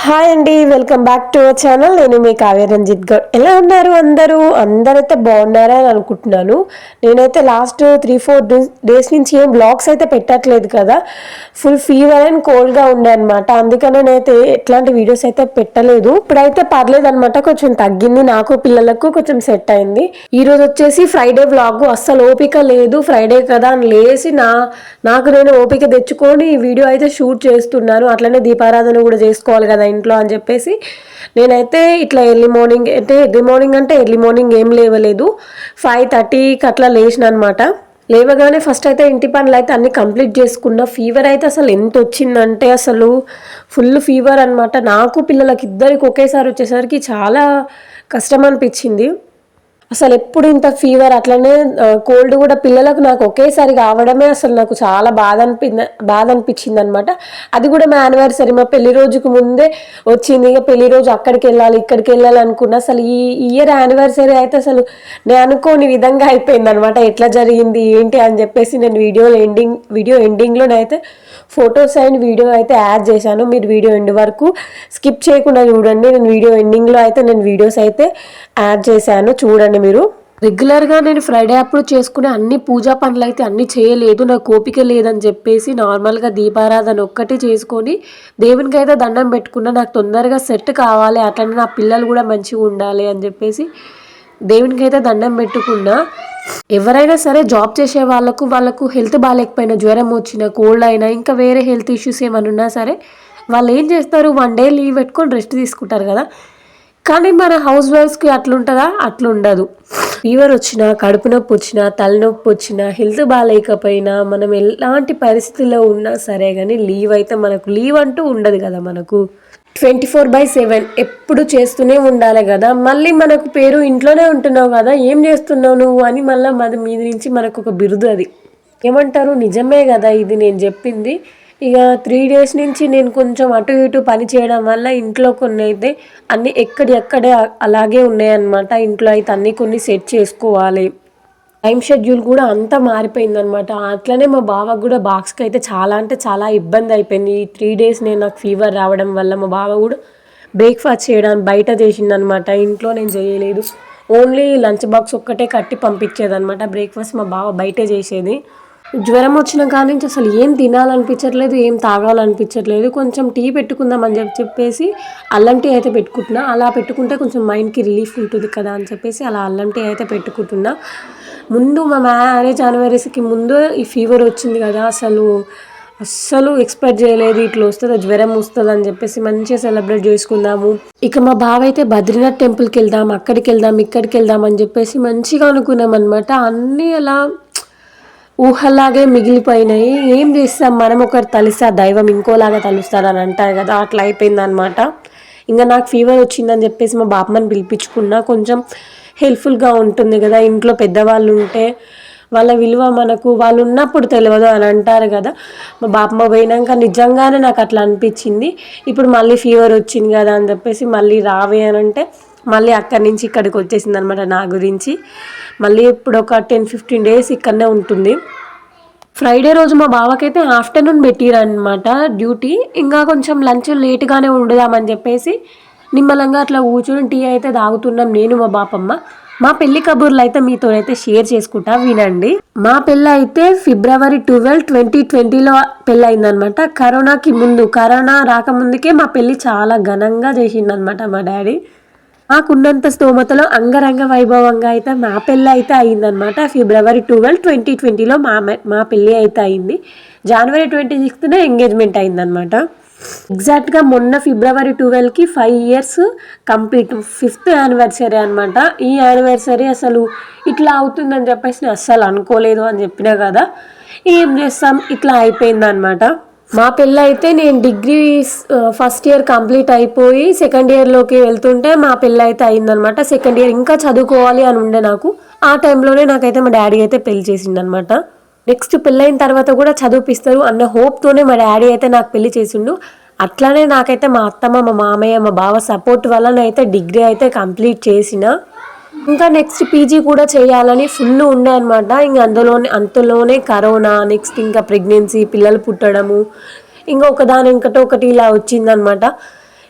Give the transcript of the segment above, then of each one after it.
Hi అండి, welcome back to our channel. నేను మీ కావ్య రంజిత్ గౌడ్. ఎలా ఉన్నారు అందరైతే బాగున్నారా అని అనుకుంటున్నాను. నేనైతే లాస్ట్ 3-4 డేస్ నుంచి ఏం బ్లాగ్స్ అయితే పెట్టట్లేదు కదా, ఫుల్ ఫీవర్ అండ్ కోల్డ్గా ఉండే అనమాట. అందుకనే నేనైతే ఎట్లాంటి వీడియోస్ అయితే పెట్టలేదు. ఇప్పుడైతే పర్లేదు అనమాట, కొంచెం తగ్గింది, నాకు పిల్లలకు కొంచెం సెట్ అయింది. ఈ రోజు వచ్చేసి ఫ్రైడే వ్లాగ్. అస్సలు ఓపిక లేదు, ఫ్రైడే కదా అని లేసి నాకు నేను ఓపిక తెచ్చుకొని ఈ వీడియో అయితే షూట్ చేస్తున్నాను. అట్లనే దీపారాధన కూడా చేసుకోవాలి కదా ఇంట్లో అని చెప్పేసి నేనైతే ఇట్లా ఎర్లీ మార్నింగ్ ఏం లేవలేదు. 5:30కి అట్లా లేచిన అనమాట. లేవగానే ఫస్ట్ అయితే ఇంటి పనులు అయితే అన్ని కంప్లీట్ చేసుకున్నా. ఫీవర్ అయితే అసలు ఎంత వచ్చిందంటే అసలు ఫుల్ ఫీవర్ అనమాట. నాకు పిల్లలకి ఇద్దరికి ఒకేసారి వచ్చేసరికి చాలా కష్టం అనిపించింది. అసలు ఎప్పుడు ఇంత ఫీవర్ అట్లనే కోల్డ్ కూడా పిల్లలకు నాకు ఒకేసారి కావడమే అసలు నాకు చాలా బాధ అనిపించింది అనమాట. అది కూడా మా యానివర్సరీ, మా పెళ్లి రోజుకు ముందే వచ్చింది. ఇక పెళ్లి రోజు అక్కడికి వెళ్ళాలి ఇక్కడికి వెళ్ళాలి అనుకున్నా. అసలు ఈ ఇయర్ యానివర్సరీ అయితే అసలు నేను అనుకోని విధంగా అయిపోయింది అనమాట. ఎట్లా జరిగింది ఏంటి అని చెప్పేసి నేను వీడియో ఎండింగ్లోనైతే ఫొటోస్ అండ్ వీడియో అయితే యాడ్ చేశాను. మీరు వీడియో ఎండ్ వరకు స్కిప్ చేయకుండా చూడండి. నేను వీడియో ఎండింగ్లో అయితే నేను వీడియోస్ అయితే యాడ్ చేశాను, చూడండి. మీరు రెగ్యులర్గా నేను ఫ్రైడే అప్పుడు చేసుకునే అన్ని పూజా పనులు అయితే అన్ని చేయలేదు, నాకు ఓపిక లేదని చెప్పేసి నార్మల్గా దీపారాధన ఒక్కటి చేసుకొని దేవునికి అయితే దండం పెట్టుకున్నా. నాకు తొందరగా సెట్ కావాలి, అట్లనే నా పిల్లలు కూడా మంచిగా ఉండాలి అని చెప్పేసి దేవునికి అయితే దండం పెట్టుకున్నా. ఎవరైనా సరే జాబ్ చేసే వాళ్ళకు హెల్త్ బాగాలేకపోయినా, జ్వరం వచ్చినా, కోల్డ్ అయినా, ఇంకా వేరే హెల్త్ ఇష్యూస్ ఏమైనా ఉన్నా సరే వాళ్ళు ఏం చేస్తారు, 1 డే లీవ్ పెట్టుకొని రెస్ట్ తీసుకుంటారు కదా. కానీ మన హౌస్ వైఫ్స్కి అట్లుంటుందా? అట్లుండదు. ఫీవర్ వచ్చినా, కడుపు నొప్పి వచ్చినా, తలనొప్పి వచ్చినా, హెల్త్ బాగాలేకపోయినా, మనం ఎలాంటి పరిస్థితుల్లో ఉన్నా సరే కానీ మనకు లీవ్ అంటూ ఉండదు కదా. మనకు 24/7 ఎప్పుడు చేస్తూనే ఉండాలి కదా. మళ్ళీ మనకు పేరు ఇంట్లోనే ఉంటున్నావు కదా, ఏం చేస్తున్నావు నువ్వు అని మళ్ళీ మీద నుంచి మనకు ఒక బిరుదు. అది ఏమంటారు, నిజమే కదా ఇది నేను చెప్పింది. ఇక 3 డేస్ నుంచి నేను కొంచెం అటు ఇటు పని చేయడం వల్ల ఇంట్లో కొన్ని అయితే అన్నీ ఎక్కడే అలాగే ఉన్నాయన్నమాట. ఇంట్లో అయితే అన్నీ కొన్ని సెట్ చేసుకోవాలి. టైం షెడ్యూల్ కూడా అంతా మారిపోయిందనమాట. అట్లనే మా బావకు కూడా బాక్స్కి అయితే చాలా అంటే చాలా ఇబ్బంది అయిపోయింది. ఈ 3 డేస్ నాకు ఫీవర్ రావడం వల్ల మా బావ కూడా బ్రేక్ఫాస్ట్ చేయడానికి బయట చేసిందనమాట. ఇంట్లో నేను చేయలేదు, ఓన్లీ లంచ్ బాక్స్ ఒక్కటే కట్టి పంపించేదనమాట. బ్రేక్ఫాస్ట్ మా బావ బయటే చేసేది. జ్వరం వచ్చిన కాడి నుంచి అసలు ఏం తినాలనిపించట్లేదు, ఏం తాగాలనిపించట్లేదు. కొంచెం టీ పెట్టుకుందామని చెప్పేసి అల్లం టీ అయితే పెట్టుకుంటున్నా. అలా పెట్టుకుంటే కొంచెం మైండ్కి రిలీఫ్ ఉంటుంది కదా అని చెప్పేసి అలా అల్లం టీ అయితే పెట్టుకుంటున్నా. ముందు మా మ్యారేజ్ యానివర్సరీకి ముందు ఈ ఫీవర్ వచ్చింది కదా, అస్సలు ఎక్స్పెక్ట్ చేయలేదు ఇట్లా వస్తుంది, జ్వరం వస్తుంది అని చెప్పేసి మంచిగా సెలబ్రేట్ చేసుకుందాము. ఇక మా బావ అయితే బద్రీనాథ్ టెంపుల్కి వెళ్దాం, అక్కడికి వెళ్దాం, ఇక్కడికి వెళ్దాం అని చెప్పేసి మంచిగా అనుకున్నాం అనమాట. అన్నీ అలా ఊహల్లాగే మిగిలిపోయినాయి. ఏం చేస్తాం, మనం ఒకరు తలిస్తే దైవం ఇంకోలాగా తలుస్తారని అంటారు కదా, అట్లా అయిపోయిందనమాట. ఇంకా నాకు ఫీవర్ వచ్చిందని చెప్పేసి మా బాపమ్మని పిలిపించుకున్నా. కొంచెం హెల్ప్ఫుల్గా ఉంటుంది కదా, ఇంట్లో పెద్దవాళ్ళు ఉంటే వాళ్ళ విలువ మనకు వాళ్ళు ఉన్నప్పుడు తెలియదు అని అంటారు కదా. మా బాపమ్మ పోయినాక నిజంగానే నాకు అట్లా అనిపించింది. ఇప్పుడు మళ్ళీ ఫీవర్ వచ్చింది కదా అని చెప్పేసి మళ్ళీ రావే అని అంటే మళ్ళీ అక్కడి నుంచి ఇక్కడికి వచ్చేసింది అనమాట. నా గురించి మళ్ళీ ఇప్పుడు ఒక 10-15 డేస్ ఇక్కడనే ఉంటుంది. ఫ్రైడే రోజు మా బావకైతే ఆఫ్టర్నూన్ పెట్టిరనమాట డ్యూటీ. ఇంకా కొంచెం లంచ్ లేట్గానే ఉండదామని చెప్పేసి నిమ్మలంగా అట్లా కూర్చొని టీ అయితే తాగుతున్నాం నేను మా బాపమ్మ. మా పెళ్లి కబుర్లు అయితే మీతో అయితే షేర్ చేసుకుంటా, వినండి. మా పెళ్ళి అయితే February 12, 2020లో పెళ్ళయిందనమాట. కరోనా రాకముందుకే మా పెళ్ళి చాలా ఘనంగా చేసిండనమాట మా డాడీ. మాకున్నంత స్తోమతలో అంగరంగ వైభవంగా అయితే మా పెళ్ళి అయితే అయిందనమాట. February 12, 2020లో మా పెళ్ళి అయితే అయింది. January 26నే ఎంగేజ్మెంట్ అయిందనమాట. ఎగ్జాక్ట్గా మొన్న February 12కి 5 years complete, 5th anniversary అనమాట. ఈ యానివర్సరీ అసలు ఇట్లా అవుతుందని చెప్పేసి నేను అస్సలు అనుకోలేదు అని చెప్పినా కదా. ఏం చేస్తాం, ఇట్లా అయిపోయిందనమాట. మా పెళ్ళి అయితే నేను డిగ్రీ ఫస్ట్ ఇయర్ కంప్లీట్ అయిపోయి సెకండ్ ఇయర్లోకి వెళ్తుంటే మా పెళ్ళి అయితే అయిందనమాట. సెకండ్ ఇయర్ ఇంకా చదువుకోవాలి అని ఉండే నాకు. ఆ టైంలోనే నాకైతే మా డాడీ అయితే పెళ్లి చేసిండనమాట. నెక్స్ట్ పెళ్ళైన తర్వాత కూడా చదివిపిస్తారు అన్న హోప్తోనే మా డాడీ అయితే నాకు పెళ్లి చేసిండు. అట్లానే నాకైతే మా అత్తమ్మ, మా మామయ్య, మా బావ సపోర్ట్ వల్లనైతే డిగ్రీ అయితే కంప్లీట్ చేసిన. ఇంకా నెక్స్ట్ పీజీ కూడా చేయాలని ఫుల్ ఉండే అనమాట. ఇంక అంతలోనే కరోనా, నెక్స్ట్ ఇంకా ప్రెగ్నెన్సీ, పిల్లలు పుట్టడము, ఇంకా ఒకదాని ఇంకటి ఒకటి ఇలా వచ్చిందనమాట.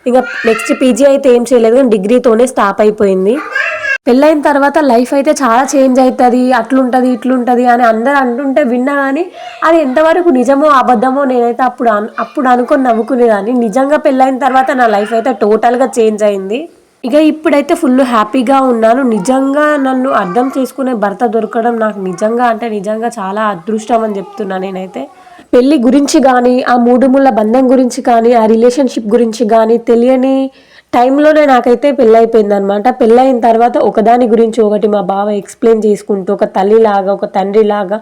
ఇంకా నెక్స్ట్ పీజీ అయితే ఏం చేయలేదు, కానీ డిగ్రీతోనే స్టాప్ అయిపోయింది. పెళ్ళైన తర్వాత లైఫ్ అయితే చాలా చేంజ్ అవుతుంది, అట్లుంటుంది ఇట్లుంటుంది అని అందరు అంటుంటే విన్నా, కానీ అది ఎంతవరకు నిజమో అబద్ధమో నేనైతే అప్పుడు అనుకొని నవ్వుకునేదాన్ని. నిజంగా పెళ్ళైన తర్వాత నా లైఫ్ అయితే టోటల్గా చేంజ్ అయింది. ఇక ఇప్పుడైతే ఫుల్ హ్యాపీగా ఉన్నాను. నిజంగా నన్ను అర్థం చేసుకునే భర్త దొరకడం నాకు నిజంగా చాలా అదృష్టం అని చెప్తున్నా నేనైతే. పెళ్ళి గురించి కానీ, ఆ మూడు ముళ్ళ బంధం గురించి కానీ, ఆ రిలేషన్షిప్ గురించి కానీ తెలియని టైంలోనే నాకైతే పెళ్ళైపోయిందనమాట. పెళ్ళైన తర్వాత ఒకదాని గురించి ఒకటి మా బావ ఎక్స్ప్లెయిన్ చేసుకుంటూ, ఒక తల్లిలాగా ఒక తండ్రిలాగా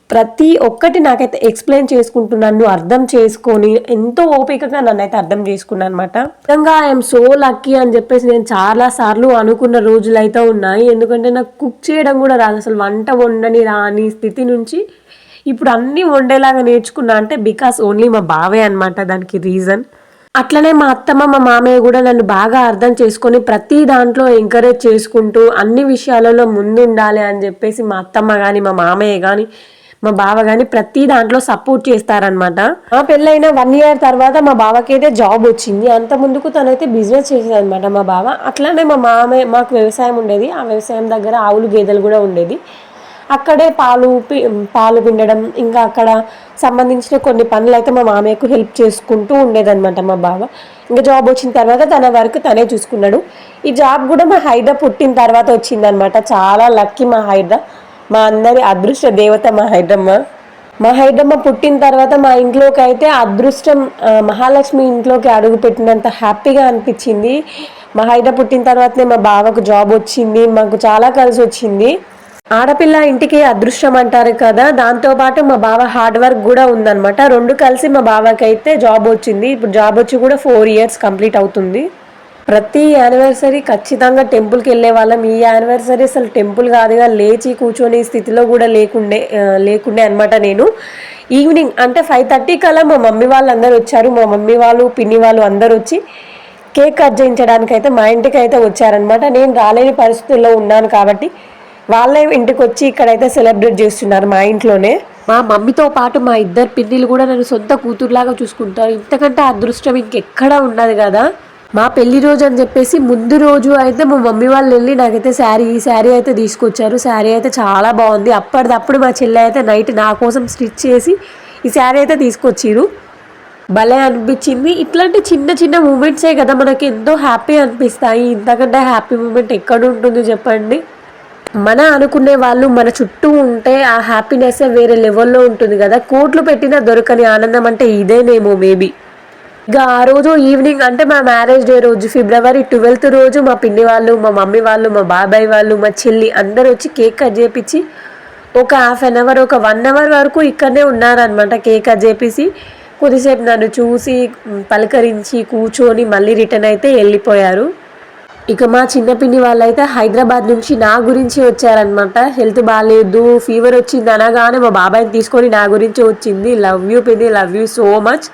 ప్రతి ఒక్కటి నాకైతే ఎక్స్ప్లెయిన్ చేసుకుంటూ నన్ను అర్థం చేసుకొని ఎంతో ఓపికగా నన్నైతే అర్థం చేసుకున్నాను అనమాట. నిజంగా ఐఎమ్ సో లక్కీ అని చెప్పేసి నేను చాలా సార్లు అనుకున్న రోజులు అయితే ఉన్నాయి. ఎందుకంటే నాకు కుక్ చేయడం కూడా రాదు, అసలు వంట వండని రాని స్థితి నుంచి ఇప్పుడు అన్నీ వండేలాగా నేర్చుకున్నా అంటే బికాస్ ఓన్లీ మా బావే అనమాట దానికి రీజన్. అట్లనే మా అత్తమ్మ మా మామయ్య కూడా నన్ను బాగా అర్థం చేసుకొని ప్రతి దాంట్లో ఎంకరేజ్ చేసుకుంటూ అన్ని విషయాలలో ముందుండాలి అని చెప్పేసి మా అత్తమ్మ కానీ మా మామయ్య కానీ మా బావ కానీ ప్రతి దాంట్లో సపోర్ట్ చేస్తారనమాట. మా పెళ్ళైన 1 year తర్వాత మా బావకి అయితే జాబ్ వచ్చింది. అంత ముందుకు తనైతే బిజినెస్ చేసేదనమాట మా బావ. అట్లానే మా మామయ్య మాకు వ్యవసాయం ఉండేది, ఆ వ్యవసాయం దగ్గర ఆవులు గేదెలు కూడా ఉండేది. అక్కడే పాలు పిండడం, ఇంకా అక్కడ సంబంధించిన కొన్ని పనులు అయితే మా మామయ్యకు హెల్ప్ చేసుకుంటూ ఉండేదన్నమాట మా బావ. ఇంకా జాబ్ వచ్చిన తర్వాత తన వరకు తనే చూసుకున్నాడు. ఈ జాబ్ కూడా మా హైద పుట్టిన తర్వాత వచ్చిందనమాట. చాలా లక్కీ మా హైద, మా అందరి అదృష్ట దేవత మా హైదమ్మ పుట్టిన తర్వాత మా ఇంట్లోకి అయితే అదృష్టం, మహాలక్ష్మి ఇంట్లోకి అడుగు పెట్టినంత హ్యాపీగా అనిపించింది. మా హైద పుట్టిన తర్వాతనే మా బావకు జాబ్ వచ్చింది, మాకు చాలా కలిసి వచ్చింది. ఆడపిల్ల ఇంటికి అదృష్టం అంటారు కదా, దాంతోపాటు మా బావ హార్డ్ వర్క్ కూడా ఉందన్నమాట. రెండు కలిసి మా బావకి అయితే జాబ్ వచ్చింది. ఇప్పుడు జాబ్ వచ్చి కూడా 4 years కంప్లీట్ అవుతుంది. ప్రతి యానివర్సరీ ఖచ్చితంగా టెంపుల్కి వెళ్ళే వాళ్ళం. ఈ యానివర్సరీ అసలు టెంపుల్ కాదుగా, లేచి కూర్చొని స్థితిలో కూడా లేకుండే అనమాట. నేను ఈవినింగ్ అంటే 5:30 కల్లా మా మమ్మీ వాళ్ళు అందరూ వచ్చారు. మా మమ్మీ వాళ్ళు పిన్ని వాళ్ళు అందరూ వచ్చి కేక్ కట్ చేయించడానికి అయితే మా ఇంటికి అయితే వచ్చారనమాట. నేను రాలేని పరిస్థితుల్లో ఉన్నాను కాబట్టి వాళ్ళే ఇంటికి వచ్చి ఇక్కడైతే సెలబ్రేట్ చేస్తున్నారు మా ఇంట్లోనే. మా మమ్మీతో పాటు మా ఇద్దరు పిన్నిలు కూడా నన్ను సొంత కూతురులాగా చూసుకుంటారు. ఇంతకంటే అదృష్టం ఇంకెక్కడా ఉండదు కదా. మా పెళ్లి రోజు అని చెప్పేసి ముందు రోజు అయితే మా మమ్మీ వాళ్ళు వెళ్ళి నాకైతే ఈ శారీ అయితే తీసుకొచ్చారు. శారీ అయితే చాలా బాగుంది. అప్పటిదప్పుడు మా చెల్లె అయితే నైట్ నా కోసం స్టిచ్ చేసి ఈ శారీ అయితే తీసుకొచ్చిరు. భలే అనిపించింది. ఇట్లాంటి చిన్న చిన్న మూమెంట్సే కదా మనకి ఎంతో హ్యాపీ అనిపిస్తాయి. ఇంతకంటే హ్యాపీ మూమెంట్ ఎక్కడ ఉంటుంది చెప్పండి. మన అనుకునే వాళ్ళు మన చుట్టూ ఉంటే ఆ హ్యాపీనెస్ వేరే లెవెల్లో ఉంటుంది కదా. కోట్లు పెట్టినా దొరకని ఆనందం అంటే ఇదేనేమో మేబీ. ఇక ఆ రోజు ఈవినింగ్ అంటే మా మ్యారేజ్ డే రోజు February 12th రోజు మా పిన్ని వాళ్ళు, మా మమ్మీ వాళ్ళు, మా బాబాయ్ వాళ్ళు, మా చెల్లి అందరూ వచ్చి కేక్ కట్ చేపించి ఒక 1/2 hour ఒక 1 hour వరకు ఇక్కడనే ఉన్నారనమాట. కేక్ కట్ చేపించి కొద్దిసేపు నన్ను చూసి పలకరించి కూర్చొని మళ్ళీ రిటర్న్ అయితే వెళ్ళిపోయారు. ఇక మా చిన్న పిన్ని వాళ్ళైతే హైదరాబాద్ నుంచి నా గురించి వచ్చారనమాట. హెల్త్ బాగాలేదు, ఫీవర్ వచ్చింది అనగానే మా బాబాయ్ని తీసుకొని నా గురించి వచ్చింది. లవ్ యూ పిన్ని, లవ్ యూ సో మచ్.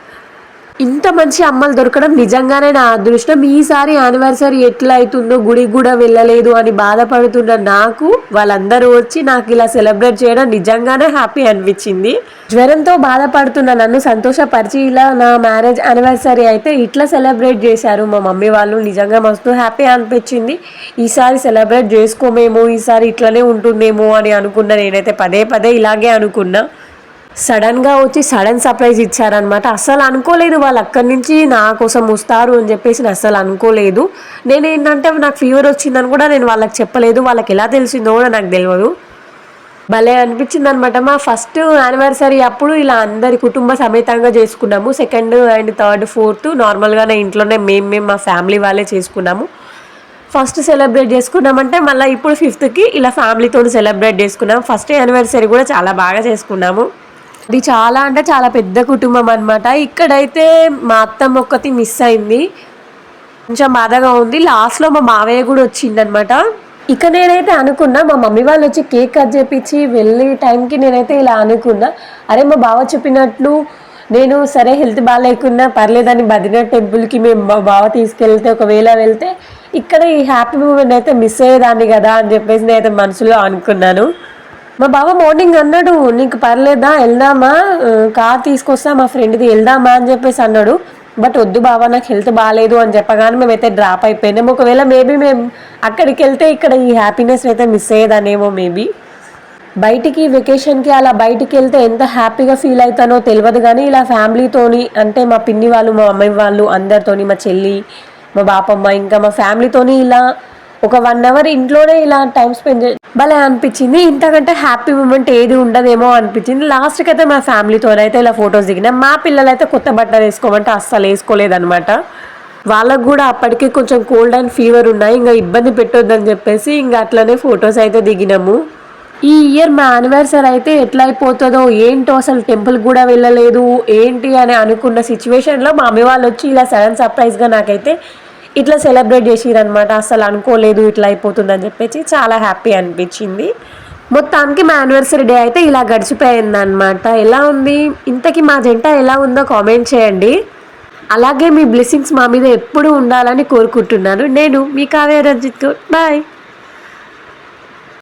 ఇంత మంచి అమ్మలు దొరకడం నిజంగానే నా అదృష్టం. ఈసారి యానివర్సరీ ఎట్లా అవుతుందో గుడికి కూడా వెళ్ళలేదు అని బాధపడుతున్న నాకు వాళ్ళందరూ వచ్చి నాకు ఇలా సెలబ్రేట్ చేయడం నిజంగానే హ్యాపీ అనిపించింది. జ్వరంతో బాధపడుతున్న నన్ను సంతోషపరిచి ఇలా నా మ్యారేజ్ యానివర్సరీ అయితే ఇట్లా సెలబ్రేట్ చేశారు మా మమ్మీ వాళ్ళు. నిజంగా మస్తు హ్యాపీ అనిపించింది. ఈసారి సెలబ్రేట్ చేసుకోమేమో, ఈసారి ఇట్లనే ఉంటుందేమో అని అనుకున్నా. నేనైతే పదే ఇలాగే అనుకున్నా. సడన్గా వచ్చి సడన్ సర్ప్రైజ్ ఇచ్చారనమాట. అస్సలు అనుకోలేదు వాళ్ళు అక్కడి నుంచి నా కోసం వస్తారు అని చెప్పేసి నేను అస్సలు అనుకోలేదు. నేనేంటంటే నాకు ఫీవర్ వచ్చిందని కూడా నేను వాళ్ళకి చెప్పలేదు. వాళ్ళకి ఎలా తెలిసిందో కూడా నాకు తెలియదు. భలే అనిపించింది అనమాట. మా ఫస్ట్ యానివర్సరీ అప్పుడు ఇలా అందరి కుటుంబ సమేతంగా చేసుకున్నాము. 2nd and 3rd 4th నార్మల్గానే ఇంట్లోనే మేము మా ఫ్యామిలీ వాళ్ళే చేసుకున్నాము. ఫస్ట్ సెలబ్రేట్ చేసుకున్నామంటే మళ్ళీ ఇప్పుడు 5th ఇలా ఫ్యామిలీతో సెలబ్రేట్ చేసుకున్నాము. ఫస్ట్ యానివర్సరీ కూడా చాలా బాగా చేసుకున్నాము. అది చాలా అంటే చాలా పెద్ద కుటుంబం అనమాట. ఇక్కడైతే మా అత్తమ్మ ఒక్కటి మిస్ అయింది, కొంచెం బాధగా ఉంది. లాస్ట్లో మా మావయ్య కూడా వచ్చిందనమాట. ఇక నేనైతే అనుకున్నా మా మమ్మీ వాళ్ళు వచ్చి కేక్ కట్ చేపించి వెళ్ళే టైంకి నేనైతే ఇలా అనుకున్నా, అరే మా బావ చెప్పినట్లు నేను సరే హెల్త్ బాగాలేకున్నా పర్లేదని బద్రీనాథ్ టెంపుల్కి మేము మా బావ తీసుకెళ్తే ఒకవేళ వెళ్తే ఇక్కడ ఈ హ్యాపీ మూమెంట్ అయితే మిస్ అయ్యేదాన్ని కదా అని చెప్పేసి నేనైతే మనసులో అనుకున్నాను. మా బావ మార్నింగ్ అన్నాడు, నీకు పర్లేదా వెళ్దామా, కార్ తీసుకొస్తా మా ఫ్రెండ్ది వెళ్దామా అని చెప్పేసి అన్నాడు. బట్ వద్దు బావ నాకు హెల్త్ బాగాలేదు అని చెప్పగానే మేమైతే డ్రాప్ అయిపోయినాం. ఒకవేళ మేబీ మేము అక్కడికి వెళ్తే ఇక్కడ ఈ హ్యాపీనెస్ అయితే మిస్ అయ్యేదానేమో మేబీ. బయటికి వెకేషన్కి అలా బయటికి వెళ్తే ఎంత హ్యాపీగా ఫీల్ అవుతానో తెలియదు, కానీ ఇలా ఫ్యామిలీతోని అంటే మా పిన్ని వాళ్ళు, మా మమ్మీ వాళ్ళు అందరితోని, మా చెల్లి, మా బాపమ్మ, ఇంకా మా ఫ్యామిలీతోని ఇలా ఒక 1 అవర్ ఇంట్లోనే ఇలా టైం స్పెండ్ భలే అనిపించింది. ఇంతకంటే హ్యాపీ మూమెంట్ ఏది ఉండదేమో అనిపించింది. లాస్ట్కి అయితే మా ఫ్యామిలీతో అయితే ఇలా ఫొటోస్ దిగినాం. మా పిల్లలు అయితే కొత్త బట్టలు వేసుకోమంటే అస్సలు వేసుకోలేదనమాట. వాళ్ళకు కూడా అప్పటికే కొంచెం కోల్డ్ అండ్ ఫీవర్ ఉన్నాయి, ఇంకా ఇబ్బంది పెట్టొద్దని చెప్పేసి ఇంకా అట్లనే ఫొటోస్ అయితే దిగినాము. ఈ ఇయర్ మా యానివర్సరీ అయితే ఎట్లా అయిపోతుందో ఏంటో, అసలు టెంపుల్ కూడా వెళ్ళలేదు ఏంటి అని అనుకున్న సిచ్యువేషన్లో మా మమ్మీ వాళ్ళు వచ్చి ఇలా సడన్ సర్ప్రైజ్గా నాకైతే ఇట్లా సెలబ్రేట్ చేసిరనమాట. అసలు అనుకోలేదు ఇట్లా అయిపోతుందని చెప్పేసి చాలా హ్యాపీ అనిపించింది. మొత్తానికి మా యానివర్సరీ డే అయితే ఇలా గడిచిపోయింది అనమాట. ఎలా ఉంది ఇంతకీ మా జంట ఎలా ఉందో కామెంట్ చేయండి. అలాగే మీ బ్లెస్సింగ్స్ మా మీద ఎప్పుడూ ఉండాలని కోరుకుంటున్నాను. నేను మీ కావ్య రంజిత్. బాయ్.